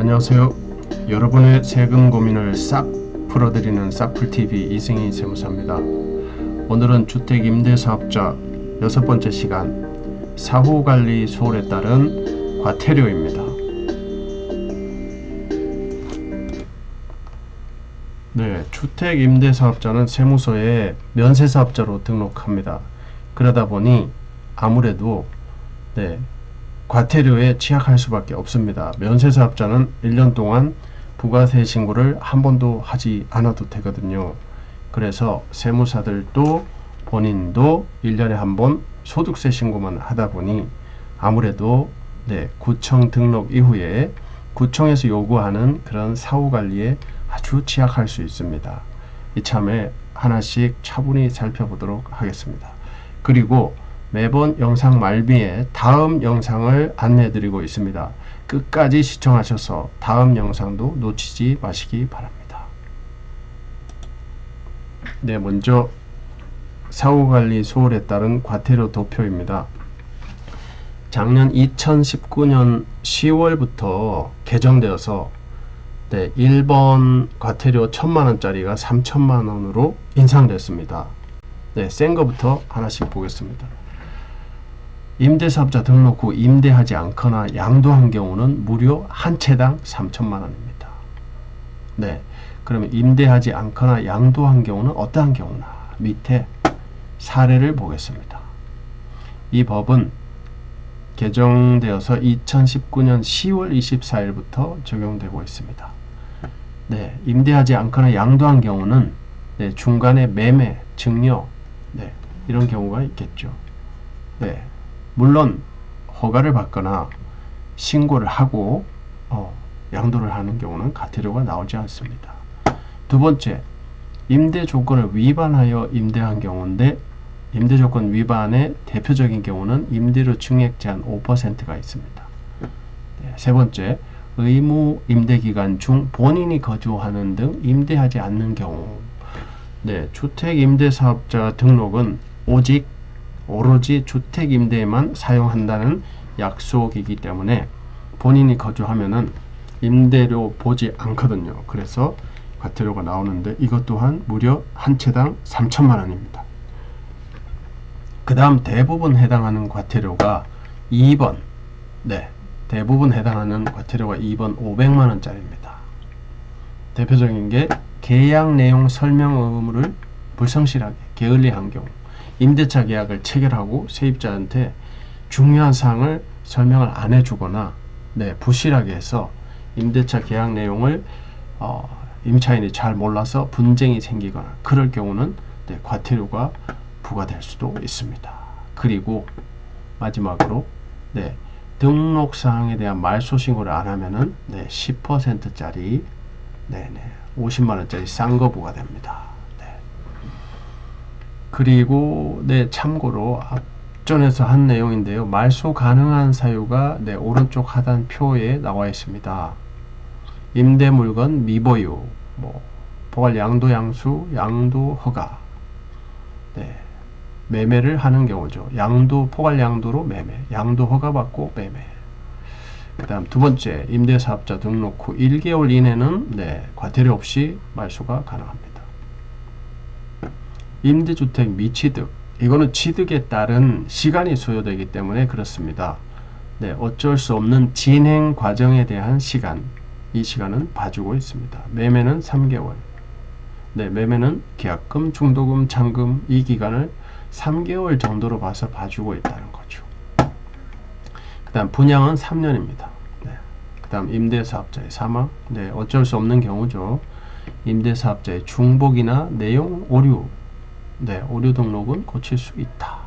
안녕하세요. 여러분의 세금 고민을 싹 풀어드리는 싹풀TV 이승희 세무사입니다. 오늘은 주택임대사업자 6번째 시간 사후관리 소홀에 따른 과태료입니다. 네, 주택임대사업자는 세무서에 면세사업자로 등록합니다. 그러다 보니 아무래도 과태료에 취약할 수밖에 없습니다. 면세사업자는 1년 동안 부가세 신고를 한 번도 하지 않아도 되거든요. 그래서 세무사들도 본인도 1년에 한 번 소득세 신고만 하다 보니 아무래도 구청 등록 이후에 구청에서 요구하는 그런 사후관리에 아주 취약할 수 있습니다. 이참에 하나씩 차분히 살펴보도록 하겠습니다. 그리고 매번 영상 말미에 다음 영상을 안내해 드리고 있습니다. 끝까지 시청하셔서 다음 영상도 놓치지 마시기 바랍니다. 먼저 사후관리 소홀에 따른 과태료 도표입니다. 작년 2019년 10월부터 개정되어서 1번 과태료 1000만원짜리가 3000만원으로 인상됐습니다. 센 거부터 하나씩 보겠습니다. 임대사업자 등록 후 임대하지 않거나 양도한 경우는 무려 한 채당 3천만원입니다. 그러면 임대하지 않거나 양도한 경우는 어떠한 경우나 밑에 사례를 보겠습니다. 이 법은 개정되어서 2019년 10월 24일부터 적용되고 있습니다. 임대하지 않거나 양도한 경우는 중간에 매매, 증여 이런 경우가 있겠죠. 물론 허가를 받거나 신고를 하고 양도를 하는 경우는 과태료가 나오지 않습니다. 두 번째, 임대 조건을 위반하여 임대한 경우인데 임대 조건 위반의 대표적인 경우는 임대료 증액 제한 5%가 있습니다. 세 번째, 의무 임대 기간 중 본인이 거주하는 등 임대하지 않는 경우. 주택임대사업자 등록은 오로지 주택임대에만 사용한다는 약속이기 때문에 본인이 거주하면은 임대료 보지 않거든요. 그래서 과태료가 나오는데 이것 또한 무려 한 채당 3천만원입니다. 그 다음 대부분 해당하는 과태료가 2번 대부분 해당하는 과태료가 2번 500만원짜리입니다. 대표적인 게 계약 내용 설명 의무를 불성실하게 게을리한 경우, 임대차 계약을 체결하고 세입자한테 중요한 사항을 설명을 안 해주거나 부실하게 해서 임대차 계약 내용을 임차인이 잘 몰라서 분쟁이 생기거나 그럴 경우는 과태료가 부과될 수도 있습니다. 그리고 마지막으로 등록사항에 대한 말소 신고를 안 하면은 10%짜리 50만원짜리 싼 거 부과됩니다. 그리고 참고로 앞전에서 한 내용인데요. 말소 가능한 사유가 오른쪽 하단 표에 나와 있습니다. 임대 물건 미보유, 포괄 양도 양수, 양도 허가, 매매를 하는 경우죠. 양도 포괄 양도로 매매, 양도 허가 받고 매매. 그 다음 두 번째, 임대사업자 등록 후 1개월 이내는 과태료 없이 말소가 가능합니다. 임대주택 미취득, 이거는 취득에 따른 시간이 소요되기 때문에 그렇습니다. 어쩔 수 없는 진행 과정에 대한 시간, 이 시간은 봐주고 있습니다. 매매는 3개월. 매매는 계약금, 중도금, 잔금 이 기간을 3개월 정도로 봐서 봐주고 있다는 거죠. 그 다음 분양은 3년입니다. 그 다음 임대사업자의 사망, 어쩔 수 없는 경우죠. 임대사업자의 중복이나 내용 오류, 오류 등록은 고칠 수 있다.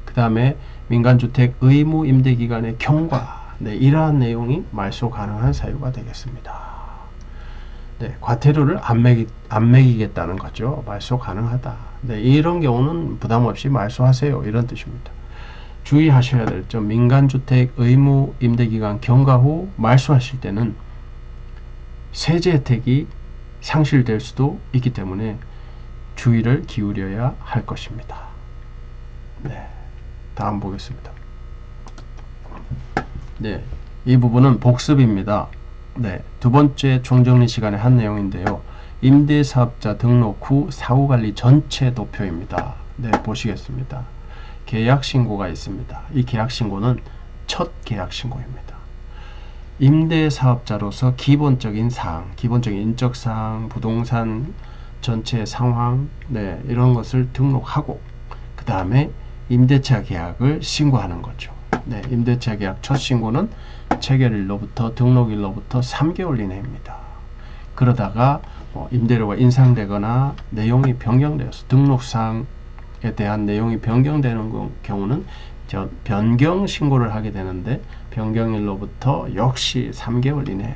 그 다음에 민간주택 의무 임대기간의 경과, 이러한 내용이 말소 가능한 사유가 되겠습니다. 과태료를 안 매기겠다는 거죠. 말소 가능하다. 이런 경우는 부담없이 말소하세요. 이런 뜻입니다. 주의하셔야 될 점, 민간주택 의무 임대기간 경과 후 말소하실 때는 세제 혜택이 상실될 수도 있기 때문에 주의를 기울여야 할 것입니다. 다음 보겠습니다. 이 부분은 복습입니다. 네, 두 번째 총정리 시간에 한 내용인데요. 임대사업자 등록 후 사후관리 전체 도표입니다. 네, 보시겠습니다. 계약신고가 있습니다. 이 계약신고는 첫 계약신고입니다. 임대사업자로서 기본적인 사항, 기본적인 인적사항, 부동산 전체 상황, 네, 이런 것을 등록하고 그 다음에 임대차 계약을 신고하는 거죠. 네, 임대차 계약 첫 신고는 체결일로부터 등록일로부터 3개월 이내입니다. 그러다가 임대료가 인상되거나 내용이 변경되어서 등록사항에 대한 내용이 변경되는 경우는 변경 신고를 하게 되는데 변경일로부터 역시 3개월 이내.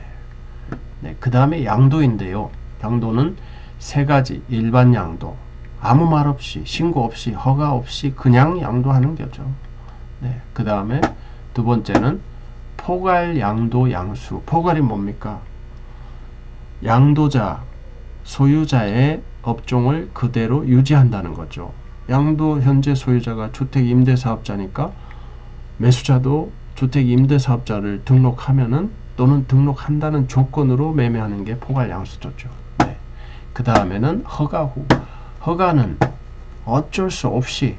네, 그 다음에 양도인데요. 양도는 세 가지. 일반 양도, 아무 말 없이 신고 없이 허가 없이 그냥 양도하는 거죠. 네, 그 다음에 두 번째는 포괄 양도 양수. 포괄이 뭡니까? 양도자, 소유자의 업종을 그대로 유지한다는 거죠. 양도 현재 소유자가 주택임대사업자니까 매수자도 주택임대사업자를 등록하면은 또는 등록한다는 조건으로 매매하는 게 포괄 양수조죠. 네. 그 다음에는 허가 후. 허가는 어쩔 수 없이,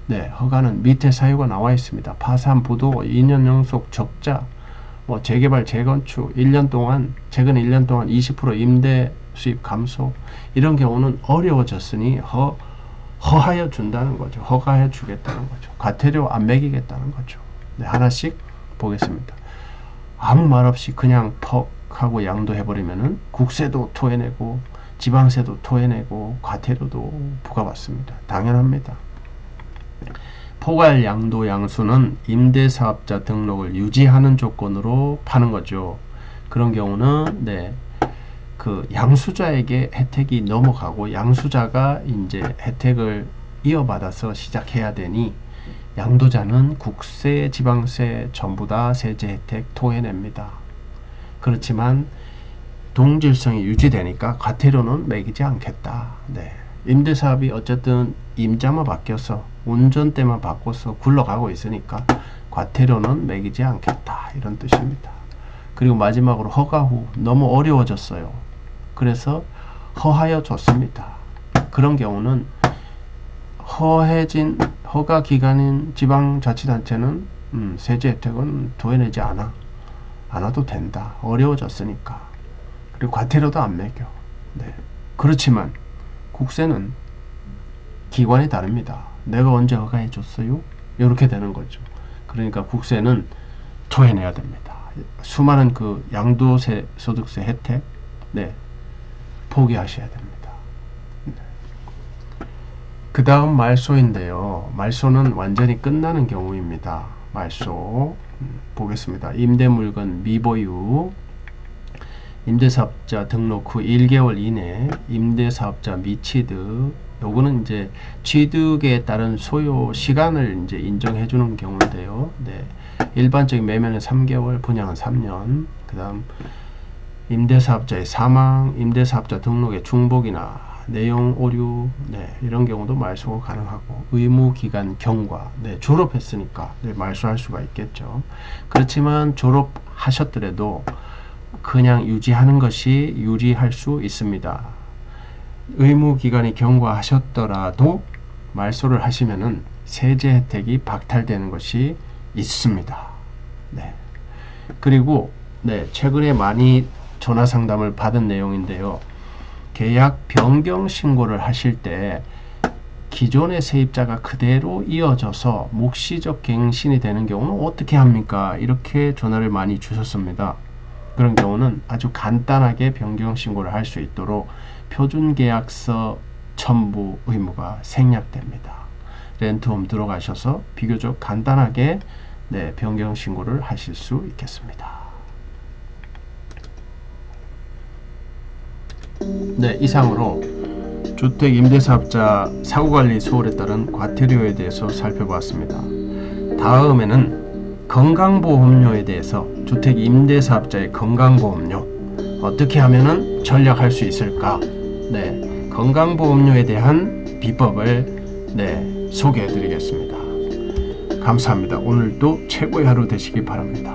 네, 허가는 밑에 사유가 나와 있습니다. 파산, 부도, 2년 연속 적자, 재개발, 재건축, 1년 동안, 최근 1년 동안 20% 임대 수입 감소, 이런 경우는 어려워졌으니 허하여 준다는 거죠. 허가해 주겠다는 거죠. 과태료 안 매기겠다는 거죠. 네, 하나씩 보겠습니다. 아무 말 없이 그냥 퍽 하고 양도해버리면은 국세도 토해내고 지방세도 토해내고 과태료도 부과받습니다. 당연합니다. 포괄 양도 양수는 임대사업자 등록을 유지하는 조건으로 파는 거죠. 그런 경우는 네, 그 양수자에게 혜택이 넘어가고 양수자가 이제 혜택을 이어받아서 시작해야 되니 양도자는 국세, 지방세 전부 다 세제 혜택 토해냅니다. 그렇지만 동질성이 유지되니까 과태료는 매기지 않겠다. 네. 임대사업이 어쨌든 임자만 바뀌어서 운전대만 바꿔서 굴러가고 있으니까 과태료는 매기지 않겠다. 이런 뜻입니다. 그리고 마지막으로 허가 후 너무 어려워졌어요. 그래서 허하여 줬습니다. 그런 경우는 허해진 허가 기간인 지방자치단체는 세제 혜택은 도해내지 않아도 된다. 어려워졌으니까. 그리고 과태료도 안 매겨. 네. 그렇지만 국세는 기관이 다릅니다. 내가 언제 허가해 줬어요? 이렇게 되는 거죠. 그러니까 국세는 토해내야 됩니다. 수많은 그 양도세, 소득세 혜택, 네, 포기하셔야 됩니다. 네. 그 다음 말소인데요. 말소는 완전히 끝나는 경우입니다. 말소 보겠습니다. 임대물건 미보유, 임대사업자 등록 후 1개월 이내 임대사업자 미취득, 요거는 이제 취득에 따른 소요 시간을 이제 인정해 주는 경우인데요. 네. 일반적인 매매는 3개월, 분양은 3년. 그 다음 임대사업자의 사망, 임대사업자 등록의 중복이나 내용 오류, 네, 이런 경우도 말소가 가능하고, 의무기간 경과, 네, 졸업했으니까 네, 말소할 수가 있겠죠. 그렇지만 졸업하셨더라도 그냥 유지하는 것이 유리할 수 있습니다. 의무기간이 경과하셨더라도 말소를 하시면은 세제 혜택이 박탈되는 것이 있습니다. 네. 그리고 네, 최근에 많이 전화 상담을 받은 내용인데요. 계약 변경 신고를 하실 때 기존의 세입자가 그대로 이어져서 묵시적 갱신이 되는 경우는 어떻게 합니까? 이렇게 전화를 많이 주셨습니다. 그런 경우는 아주 간단하게 변경 신고를 할 수 있도록 표준계약서 첨부 의무가 생략됩니다. 렌트홈 들어가셔서 비교적 간단하게 네, 변경 신고를 하실 수 있겠습니다. 네, 이상으로 주택 임대사업자 사후관리 소홀에 따른 과태료에 대해서 살펴보았습니다. 다음에는 건강보험료에 대해서, 주택 임대사업자의 건강보험료 어떻게 하면은 절약할 수 있을까? 네, 건강보험료에 대한 비법을 네, 소개해 드리겠습니다. 감사합니다. 오늘도 최고의 하루 되시기 바랍니다.